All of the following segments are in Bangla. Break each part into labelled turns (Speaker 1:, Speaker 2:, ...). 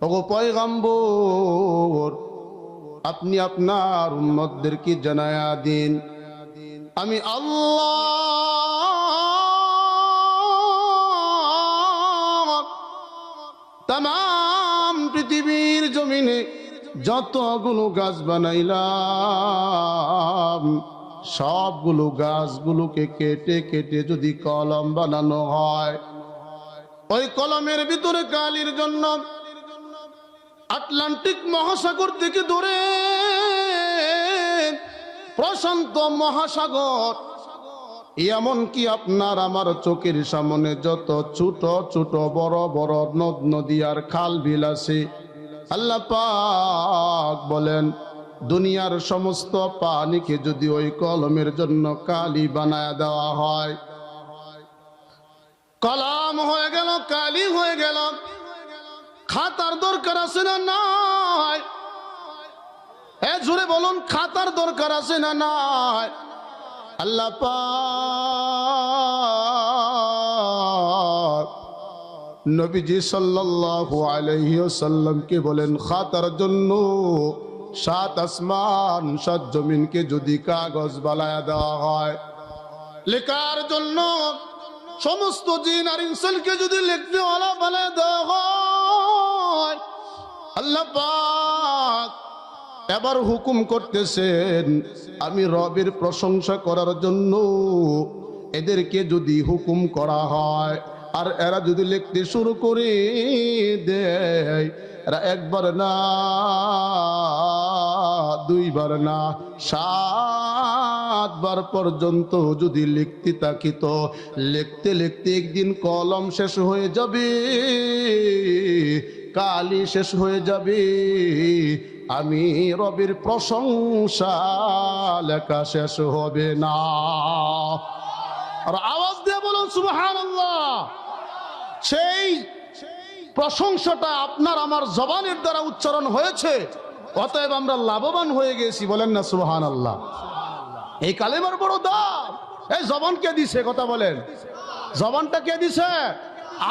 Speaker 1: ওগো পয়গম্বর, আপনি আপনার উম্মতদেরকে জানায়া দিন আমি আল্লাহ तमाम পৃথিবীর জমিনে যতগুলো গাছ বানাইলাম সবগুলো গাছগুলোকে কেটে কেটে যদি কলম বানানো হয়, ওই কলমের ভিতরে কালির জন্য আটলান্টিক মহাসাগর থেকে ধরে প্রশান্ত মহাসাগর, এমনকি আপনার আমার চোখের সামনে যত ছোট ছোট বড় বড় নদ নদী আর খাল বিল আছে, আল্লাহ পাক বলেন দুনিয়ার সমস্ত পানিকে যদি ওই কলমের জন্য কালি বানায় দেওয়া হয়, কলম হয়ে গেল, কালি হয়ে গেল, খাতার দরকার আছে না নাই? জোরে বলুন, খাতার দরকার আছে না নাই? আল্লাহ পাক নবীজি সাল্লাল্লাহু আলাইহি ওয়াসাল্লামকে বলেন খাতার জন্য 7 আসমান 7 জমিনকে যদি কাগজ বানায়া দেওয়া হয়, লেখার জন্য সমস্ত জিন আর ইনসানকে যদি লিখনেওয়ালা বানায়া দেওয়া হয়, আল্লাহ পাক এবার হুকুম করতেছেন আমি রবের প্রশংসা করার জন্য এদেরকে যদি হুকুম করা হয় আর এরা যদি লিখতে শুরু করে দেয়, এরা একবার না দুইবার না 7 বার পর্যন্ত যদি লিখতে থাকিত, লিখতে লিখতে একদিন কলম শেষ হয়ে যাবে, কালি শেষ হয়ে যাবে, আমি রবের প্রশংসা লেখা শেষ হবে না। আর আওয়াজ দিয়ে বলুন সুবহানাল্লাহ। সেই প্রশংসাটা আপনার আমার জবানের দ্বারা উচ্চারণ হয়েছে, অতএব আমরা লাভবান হয়ে গেছি, বলেন না সুবহানাল্লাহ। এই কালেমার বড় দাম। এই জবান কে দিছে? কথা বলেন, জবানটা কে দিছে?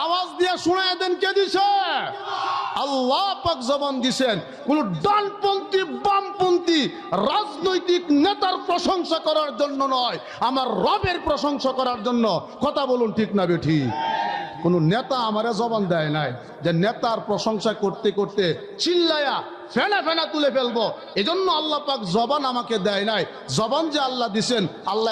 Speaker 1: আওয়াজ দিয়ে শোনায় দেন, কে দিছে? আল্লাহ পাক জবান দিছেন। কোন ডানপন্থী বামপন্থী রাজনৈতিক নেতার প্রশংসা করার জন্য নয়, আমার রবের প্রশংসা করার জন্য। কথা বলুন ঠিক না বেঠিক? কোন নেতা আমারে জবান দেয় নাই যে নেতার প্রশংসা করতে করতে চিল্লায়া ফেনা ফেনা তুলে ফেলবো। এজন্য আল্লাহ পাক জবান আমাকে দেয় নাই। জবান যে আল্লাহ দিছেন, আল্লাহ